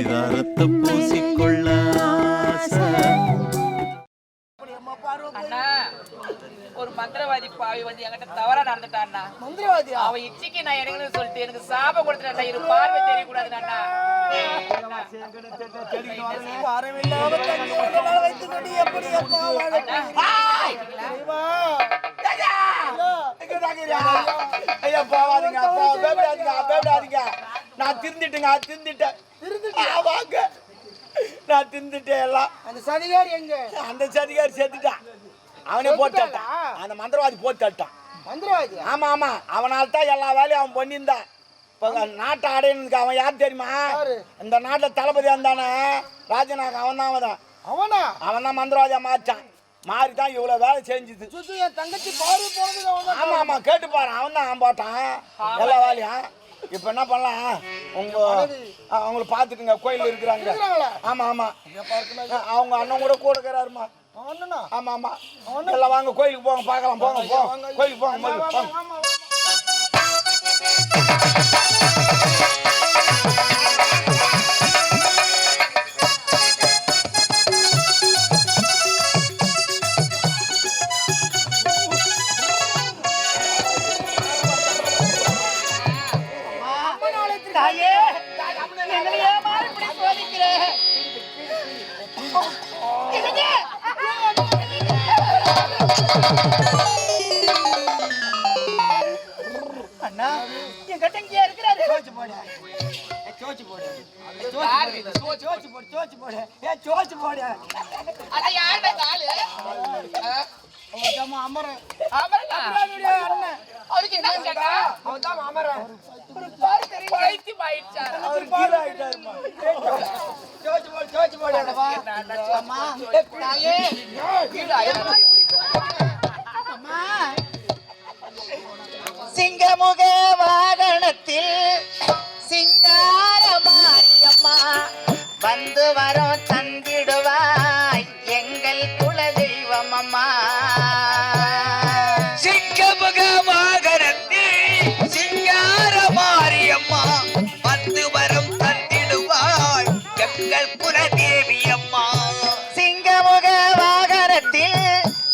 பரிதாரத்தை பூசிக்கொள்ள அண்ணா ஒரு மந்திரவாதி பாவி வந்து என்கிட்ட தவறா நடந்துட்டான்னா. மந்திரவாதி அவ இச்சிக்கு நான் எடுக்கணும்னு சொல்லிட்டு எனக்கு சாபம் கொடுத்துட்டா. இரு பார்வை தெரியக்கூடாது அண்ணா. நான் திருந்துட்டேன் நான் திருந்துட்டேன் எல்லாம். அந்த சதிகாரி எங்க? அந்த சதிகாரி செத்துட்டான். அவனே போட்டான். அந்த மந்திரவாதி போட்டான். மந்திரவாதி? ஆமா ஆமா, அவனால தான் எல்லா வேலையும் அவன் பண்ணியிருந்தான். இப்போ நாட்டை அடையணுக்கு அவன் யார் தெரியுமா? இந்த நாட்டில் தளபதியா இருந்தானே ராஜனாக அவன் தான். அவன் தான் மந்திரவாதியா மாறிட்டான். மாறி தான் இவ்வளோ வேலை செஞ்சுது. என் தங்கச்சி பாரு போனது. ஆமா ஆமா, கேட்டு பாரு. அவன் தான் அவன் போட்டான் எல்லா வேலையும். இப்ப என்ன பண்ணலாம், அவங்களை பாத்துட்டுங்க கோயில் இருக்கிறாங்க. ஆமா ஆமா, அவங்க அண்ணன் கூட இருக்கிறாருமா. ஆமா ஆமா, எல்லாம் வாங்க கோயிலுக்கு போங்க, பார்க்கலாம். போங்க போங்க கோயிலுக்கு போங்க. அண்ணா என் கட்டங்கியா இருக்கிறாரு. சோச்சு போடு. அட யாரடா காலு? அவன் அமரன். அமரனா? அண்ணன். அவருக்கு என்ன கேட்டா? அவன் தான் அமரன். ஒரு பாரு தெரியும். வைத்தி மாயிடுச்சா? அவர் பாரு ஆயிட்டாருமா. சோச்சு போடு. அம்மா தாயே அம்மா. சிங்கமுக வாகனத்தில் சிங்கார மாரியம்மா வந்து வரும் தந்திடுவாய் எங்கள் குலதெய்வம் அம்மா. சிங்கமுக வாகனத்தில் சிங்கார மாரியம்மா வந்து வரும் தந்திடுவாய் எங்கள் குலதேவி அம்மா. சிங்கமுக வாகனத்தில்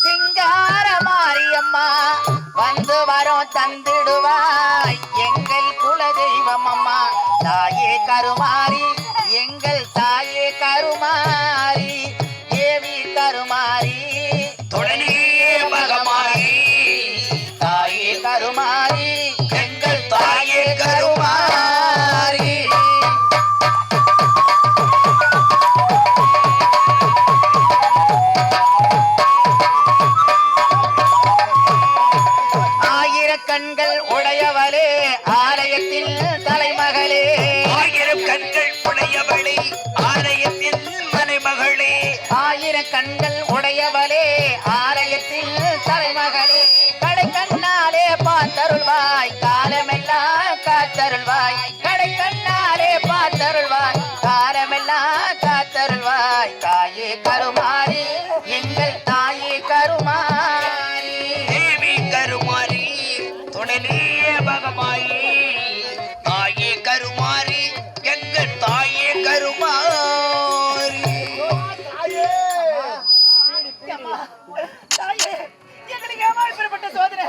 சிங்கார மாரியம்மா வந்து வரும் தந்திடுவாய் எங்கள் குலதெய்வம் அம்மா. தாயே கருமாரி எங்கள் தாயே கருமாரி தேவி கருமாரி தொடனே மகமாரி தாயே கருமாரி எங்கள் தாயே கருமாரி. கண்கள் உடையவளே ஆலயத்தில் தலைமகளே. ஆயிரம் கண்கள் உடையவளே ஆலயத்தின் மனைமகளே. ஆயிரம் கண்கள் உடையவளே ஆலயத்தில் தலைமகளே. கடை கண்ணாலே பார்த்தருள்வாய் காலமெல்லாம் காத்தருள்வாய். கடை கண்ணாலே பார்த்தருள்வாய் காலமெல்லாம் காத்தருள்வாய். தாயே கருமாரி எங்கள் தாயே கருமாரி தேவி கருமாரி துணனே மகமாயி. தாயே கருமாரி எங்கள் தாயே கருமாரி. எங்களுக்கு ஏமா இப்படிப்பட்ட சோதனை,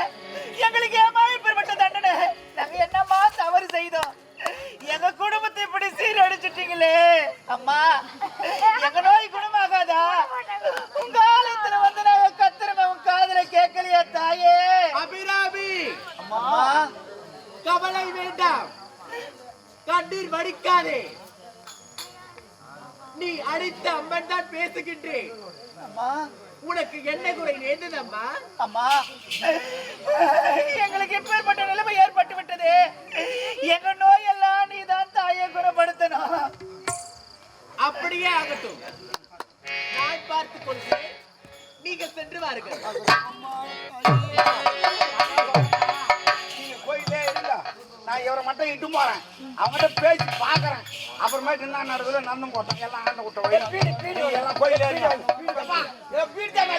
எங்களுக்கு ஏமா இப்படிப்பட்ட தண்டனை? நாங்க என்னமா தவறு செய்தோம்? எங்க குடும்பத்தை இப்படி சீரழிச்சிட்டீங்களே அம்மா. எங்க நோய் குணமாகாதா? உங்க ஆலயத்துல வந்து நாங்க கத்துறமே உன் காதுல கேட்கலையா தாயே? அபிராமி அம்மா கவலை வேண்டாம், கண்ணீர் வடிக்காதே. நீ அடித்த அம்மன் தான் பேசுகின்றேன். அம்மா உனக்கு என்ன குறை நேர்ந்ததம்மா? அம்மா எங்களுக்கு எப்பேற்பட்ட நிலைமை ஏற்பட்டு விட்டது. எங்க நோயெல்லாம் நீதான் தாயை குணப்படுத்தணும். அப்படியே ஆகட்டும், நான் பார்த்துக் கொள்கிறேன். நீங்க சென்று வாருங்கள். கோயிலே இருங்க, நான் இவரை மட்டும் இட்டு போறேன். அவங்ககிட்ட பேசி பாக்குறேன். அப்புறமேட்டு என்ன நடக்குது நன்னும் போட்டோம் எல்லாம் ஆண்ட விட்டோம். எல்லாம் கோயிலே இருங்க. வீடு தான்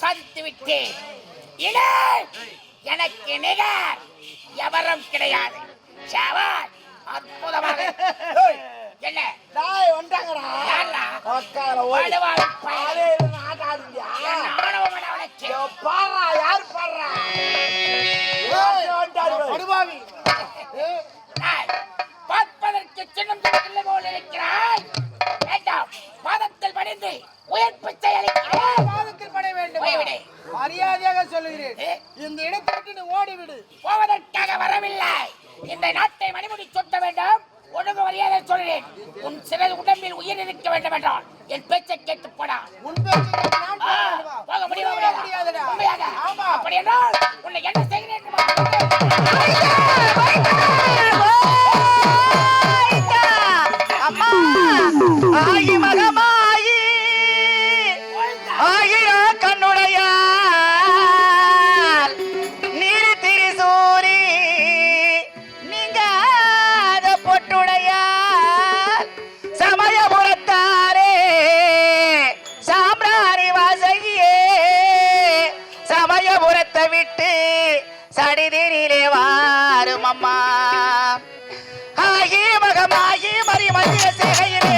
சாதித்து விட்டேன். இனி எனக்கு நிகர் எவரும் கிடையாது. சவால் அற்புதமாக. என்ன டேய் வந்தாங்கடா. யாரா? உக்கார ஓடி. வடுவாள் பாலே நாட் ஆடுறியா? ஆணவமட உனக்கு. பாறா யார் பாறா? ஏய் வந்தாரு. படுபாவி. நான் பார்ப்பதற்கு சின்னம் இல்லை போல் இருக்கிறாய். வேண்டாம், பாதத்தில் பணிந்து உயர் பிச்சை அளிக்கிறேன். பாதத்தில் பட வேண்டும். போய்விடு. மரியாதையாக சொல்லுகிறேன். இந்த இடத்தை விட்டு நீ ஓடிவிடு. போவதற்காக வரவில்லை. இந்த நாட்டை மணிமுடி சுட்ட வேண்டும். ஒழுங்கு மரியாதை சொல்கிறேன். உன் சிறகு உடம்பில் உயிர் இருக்க வேண்டும் என்றால் என் பேச்சை கேட்டு போடா. உன் பேச்சை நான் போக முடியாதுடா. உண்மையாக? ஆமா. அப்படி என்றால் உன்னை என்ன செய்கிறேன்? அம்மா ஆயி மகமாயி ஆயிரா கண்ணுடைய நீர் திரிசூரி நீங்க பொட்டுடைய சமயபுரத்தாரே சாம்ராணி வாசகியே சமயபுரத்தை விட்டு சடிதிரிலே வாரும் அம்மா ஆகி மகமாகி மறி மந்திர சேகையிலே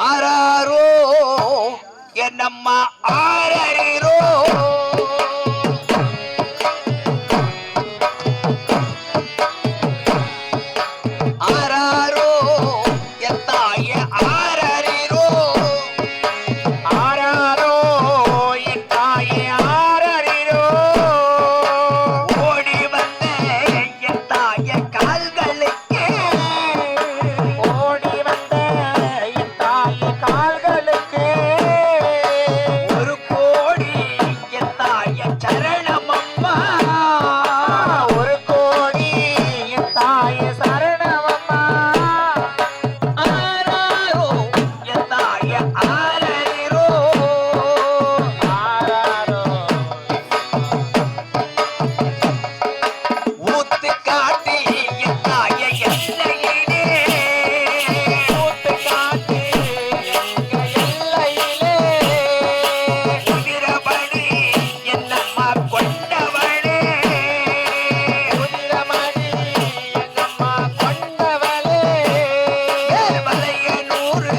ஆராரோ என்னம்மா ஆரரோ ஆராரோ என் தாய ஆரரோ ஆராரோ என் தாய ஆரரோ ஓடி வந்த என் தாய கால்களுக்கு ஓடி வந்த என் தாய கால்களுக்கு ஒரு கோடி என் தாய சரணமம்மா ஒரு கோடி என் தாய சரணமம்மா ஆராரோ என் தாய ஆரரோ ஆராரோ ஊத்து காட்டி என் தாய எல்லையிலே ஊத்து காட்டி எங்க எல்லையிலே உதிரமணி என்னம்மா கொண்டவளே உதிரமணி என்னம்மா கொண்டவளே மலையனூர்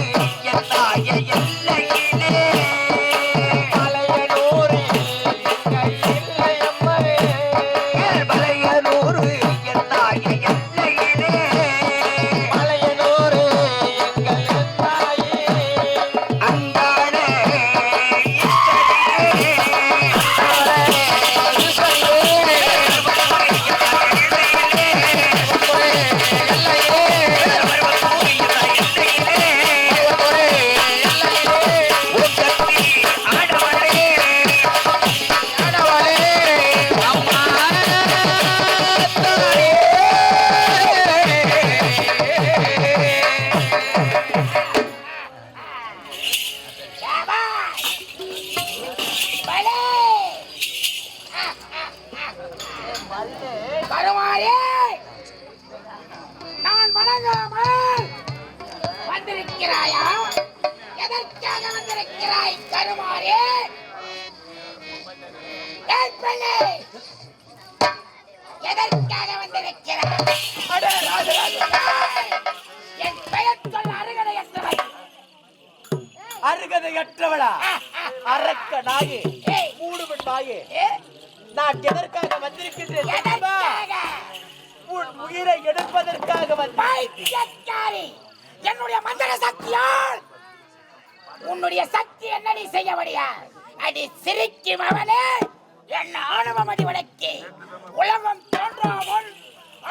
என் தாய எல்லையிலே மலையனூர் எங்க எல்லையம்மே மலையனூர் என் தாய எல்லையிலே மலையனூர் எங்கள் தாயே அங்காளே கருமாறே நான் வணங்காமல் வந்திருக்கிறாயா? எதற்காக வந்திருக்கிறாய் கருமாறே? ஏய் பெண்ணே, எதற்காக வந்திருக்கிறாய்? ஏய், என் பெயர் சொல்ல அருகதையற்றவள். அருகதையற்றவளா? அரக்க நாயே, மூடுவன் நாயே, நான் எதற்காக வந்திருக்கின்றேன் தெரியுமா? எதற்காக? உன் உயிரை எடுப்பதற்காக வந்தேன். பைத்தியக்காரி! என்னுடைய மந்திர சக்தியால் உன்னுடைய சக்தி என்ன நீ செய்ய முடியாது? அடி சிரிக்கும் அவனே, என்ன ஆணவம் அடி வடக்கி உலகம் தோன்றாமல்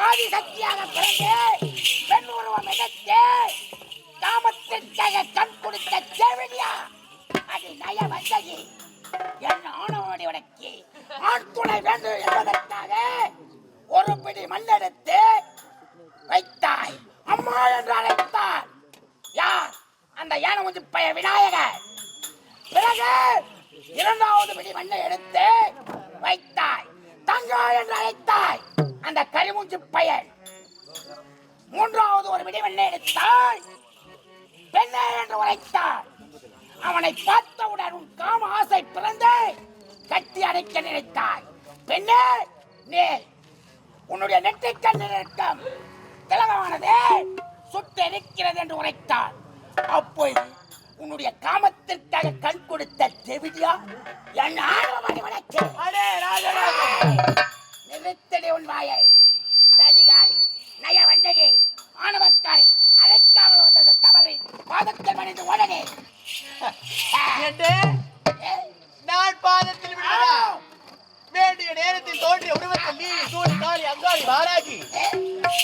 ஆதி சக்தியாக பிறந்து பெண் உருவம் எடுத்து காமத்திற்காக கண் கொடுத்த செவிலியா அது நய வந்தகி என்ன ஆணவம் அடி வடக்கி ஆண் துணை வேண்டும் என்பதற்காக ஒரு பிடி மண்ணெடுத்து வைத்தாய். அம்மா என்று அழைத்தார். யார்? அந்த யானை முஞ்சி பைய விநாயகர். பிறகு இரண்டாவது பிடி மண்ணை எடுத்து வைத்தாய். தங்கா என்று அழைத்தாய். அந்த கரிமூஞ்சி பையன். மூன்றாவது ஒரு பிடி மண்ணை எடுத்தாய். பெண்ணே என்று உரைத்தார். அவனை பார்த்தவுடன் உன் காம ஆசை பிறந்து கட்டி அடைக்க நினைத்தாய். பெண்ணே, நீ உன்னுடைய நெற்றிக்கண் நிற்கும் திலகமானது சுட்டு இருக்கிறது என்று உரைத்தார். அப்போது உன்னுடைய காமத்திற்காக கண் கொடுத்த செவிலியா என் ஆர்வமணி வழக்கு நிறுத்தடி உன் வாயை. சதிகாரி, நய வஞ்சகி, ஆணவக்காரி, அழைக்காமல் வந்தது தவறு. பாதத்தில் மணிந்து உடனே என்று நான் பாதத்தில் விழுவதா? வேண்டிய நேரத்தில் தோன்றிய உருவத்தில் நீ சூழ் காளி அங்காளி வாராகி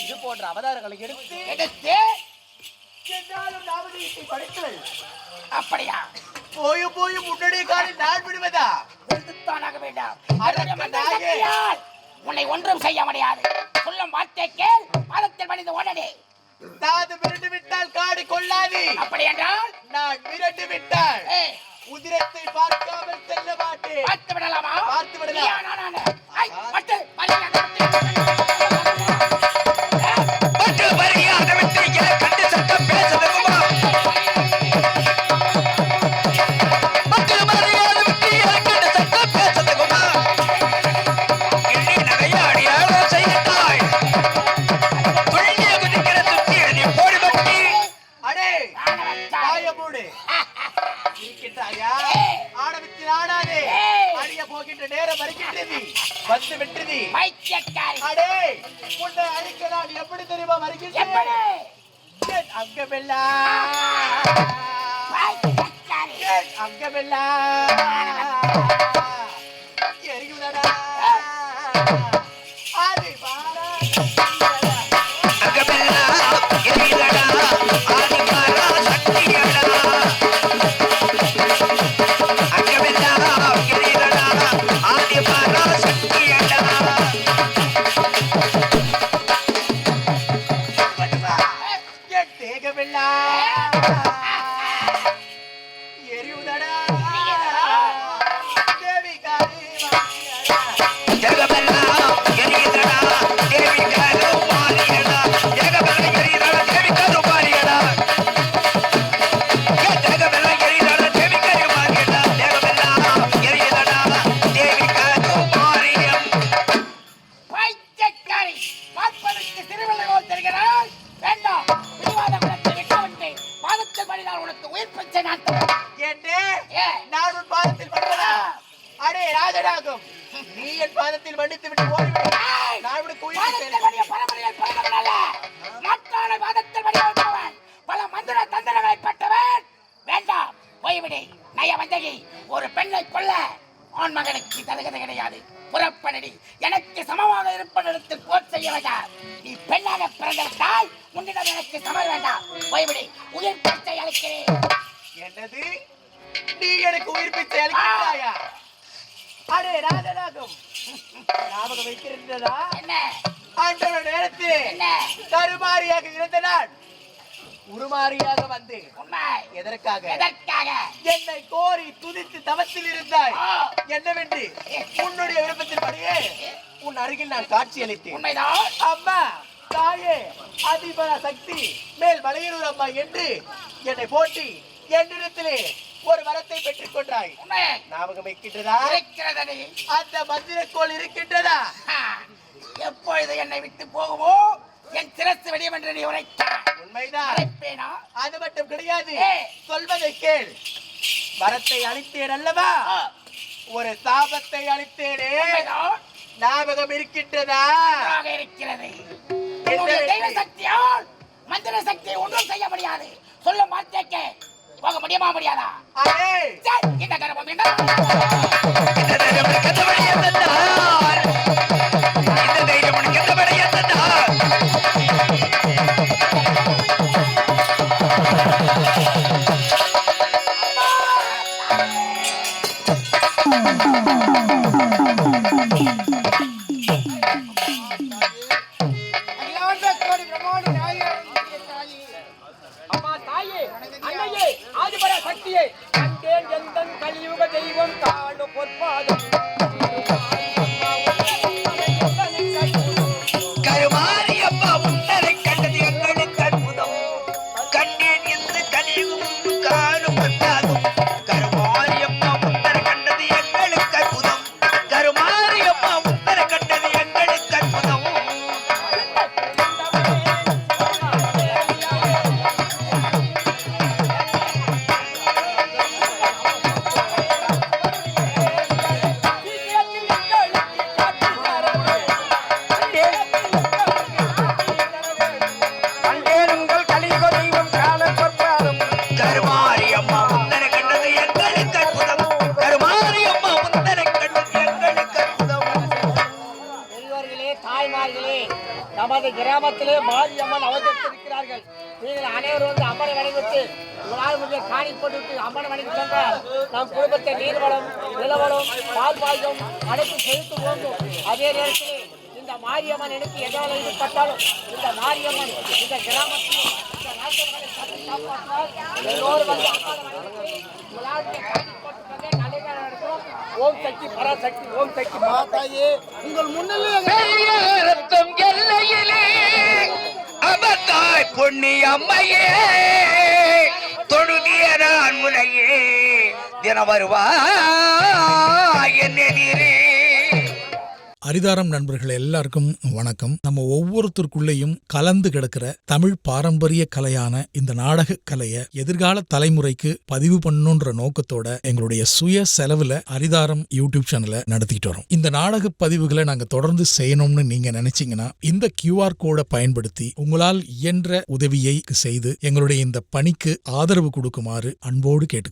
இது போன்ற அவதாரங்களை எடுத்து என்னாலும் நாமதீயத்தை படித்தவள். அப்படியா? போய் முன்னாடி காலை நான் விடுவதா? விடுத்துத்தானாக வேண்டாம். அதற்கு நாயே. உன்னை ஒன்றும் செய்ய முடியாது. சொல்லும் வார்த்தை கேள். பாதத்தில் மணிந்து உடனே தாது மிரண்டு விட்டால் காடு கொள்ளாது. அப்படி என்றால் நான் மிரண்டு விட்டால் ஏய், உதிரத்தை பார்க்காமல் செல்ல மாட்டேன். பார்த்து விடலாமா? பார்த்து விடலாம். நீயா நானா? ஐ, மட்டு, மரியாதை விட்டு. பட்டு மரியாதை விட்டு என கண்டு சட்டம் பேசணுமா? பட்டு மரியாதை விட்டு என கண்டு சட்டம் பேசணுமா? எண்ணி நகையாடி ஆளோ செய்தாய். துள்ளிய குதிக்கிற துத்திய நீ இதோ வருகின்றேன். எப்படி அங்கமெல்லா அங்கமெல்லா எரியுடா அது பாரா அகமெல்லா எரியுடா ஆதி பாரா சக்தியடா அகமெல்லா எரியுடா ஆதி பாரா சக்தியடா தேகமெல்லா எரியுடா தேவி காரி ஜெகமெல்லா எரியுடா தேவி கருமாரியடா ஜெகமெல்லா எரியுடா தேவி கருமாரியடா ஜெகமெல்லா எரியுடா தேவி கருமாரியடா ஜெகமெல்லா எரியுடா தேவி கருமாரியம் பைத்தியக்காரி பார்ப்பதற்கு திருவள்ளுவர் தெரிகிறாய் வேண்டாம் பிடிவாத குணத்தை விட்டுவிட்டு பாதத்தில் பணினால் உனக்கு உயிர் பிச்சை நாட்டம் என்று நான் உன் பாதத்தில் பண்றதா? அடே ராஜராகும், நீ என் பாதத்தில் மன்னித்து விட்டு ஓடிவிடு. நான் உனக்கு உயிர் பாதத்தில் பணிய பரம்பரையில் பிறந்தவன் அல்ல மற்றான பாதத்தில் பணிய வைப்பவன் பல மந்திர தந்திரங்களை பெற்றவன் வேண்டாம் போய்விடு நய வந்தகி ஒரு பெண்ணை கொல்ல ஆண் மகனுக்கு தகுதி கிடையாது புறப்படடி எனக்கு சமமாக இருப்பதிடத்தில் போர் செய்ய வேண்டாம் நீ பெண்ணாக பிறந்தவிட்டால் உன்னிடம் எனக்கு சமர் வேண்டாம் போய்விடு உயிர் பிச்சை அளிக்கிறேன் என்னது? நீ எனக்கு உயிர் பிச்சை அளிக்கிறாயா? அடே ராஜராகும், ஞாபகம் வைத்திருந்ததா? என்ன அன்றொரு நேரத்தில் என்ன கருமாரியாக இருந்த நான் உருமாறியாக வந்து உண்மை எதற்காக எதற்காக என்னை கோரி துதித்து தவத்தில் இருந்தாய். ஆ. என்னவென்று உன்னுடைய விருப்பத்தின்படியே உன் அருகில் நான் காட்சி அளித்தேன். உண்மைதான் அம்மா, தாயே, அதிபர சக்தி மேல் மலையனூர் அம்மா என்று என்னை போட்டி என்னிடத்திலே ஒரு வரத்தை பெற்றுக் கொண்டாய். உண்மை ஞாபகம் வைக்கின்றதா? இருக்கிறதடி அந்த மந்திரக்கோள் இருக்கின்றதா? எப்பொழுது என்னை விட்டு போகுமோ என் சிரசு வெடியும் என்று நீ உரைத்தாய் உண்மைதான். அழைப்பேனா அது மட்டும் கிடையாது, ஏய். சொல்வதை கேள். வரத்தை அளித்தேன் அல்லவா? ஒரு சாபத்தை அளித்தேனே, உண்மைதான் ஞாபகம் இருக்கின்றதா? நன்றாக இருக்கிறது என்னுடைய தெய்வ சக்தியால் மந்திர சக்தியை ஒன்றும் செய்ய முடியாது சொல்ல மாட்டேக்க போக முடியுமா முடியாதா அடே, சரி, இந்த கர்ப்பம் என்ன இந்த தைரியம் உனக்கு எந்த வழி எந்ததார் இந்த தைரியம் உனக்கு எந்த வழி எந்ததார் அம்மா தாயே அன்னையே ஆதிபர சக்தியே கண்டேன் எந்தன் கலியுக தெய்வம் காணு பொற்பாதம் கருமாரியப்பா உன்னரை கண்டது எங்களுக்கு அற்புதம் கண்டேன் என்று கலியுகம் காணும் பொற்பாதம் கருமாரியப்பா உன்னரை கண்டது எங்களுக்கு அற்புதம் கருமாரியப்பா உன்னரை கண்டது எங்களுக்கு அற்புதம் கண்டேனுங்கள் கலியுக தெய்வம் காண பொற்பாதம் கருமாரியம்மா உன்னரை கண்டது எங்களுக்கு அற்புதம் கருமாரியம்மா உன்னரை கண்டது எங்களுக்கு அற்புதம் பெரியோர்களே தாய்மார்களே நமது கிராமத்திலே மாரியம்மன் அவதரித்திருக்கிறார்கள் நீங்கள் அனைவரும் வந்து அம்மனை வழிபட்டு உங்களால் முடிய காணி போட்டு அம்மனை வழிபட்டு சென்றால் நம் குடும்பத்தை நீர்வளம் நிலவளம் பால் பாய்க்கும் அனைத்து செலுத்து போகும் அதே நேரத்தில் இந்த மாரியம்மன் எனக்கு எதாவது ஈடுபட்டாலும் இந்த மாரியம்மன் இந்த கிராமத்தில் இந்த நாட்டு மக்களை காத்து காப்பாற்றினால் எல்லோரும் வந்து அம்மனை வழிபட்டு உங்களால் காணி போட்டு சென்றே நல்லதாக நடக்கும். ஓம் சக்தி பராசக்தி ஓம் சக்தி மாதாயே உங்கள் முன்னிலையே ரத்தம் எல்லையிலே அவத்தாய் பொன்னி அம்மையே தொழுதிய நான் முனையே தின வருவா என் எதிரே அரிதாரம் நண்பர்கள் எல்லாருக்கும் வணக்கம். நம்ம ஒவ்வொருத்தருக்குள்ளேயும் கலந்து கிடக்கிற தமிழ் பாரம்பரிய கலையான இந்த நாடக கலையை எதிர்கால தலைமுறைக்கு பதிவு பண்ணணுன்ற நோக்கத்தோட எங்களுடைய சுய செலவுல அரிதாரம் யூடியூப் சேனலை நடத்திட்டு வரோம். இந்த நாடக பதிவுகளை நாங்க தொடர்ந்து செய்யணும்னு நீங்க நினைச்சீங்கன்னா இந்த QR கோடை பயன்படுத்தி உங்களால் இயன்ற உதவியை செய்து எங்களுடைய இந்த பணிக்கு ஆதரவு கொடுக்குமாறு அன்போடு கேட்டுக்கிறோம்.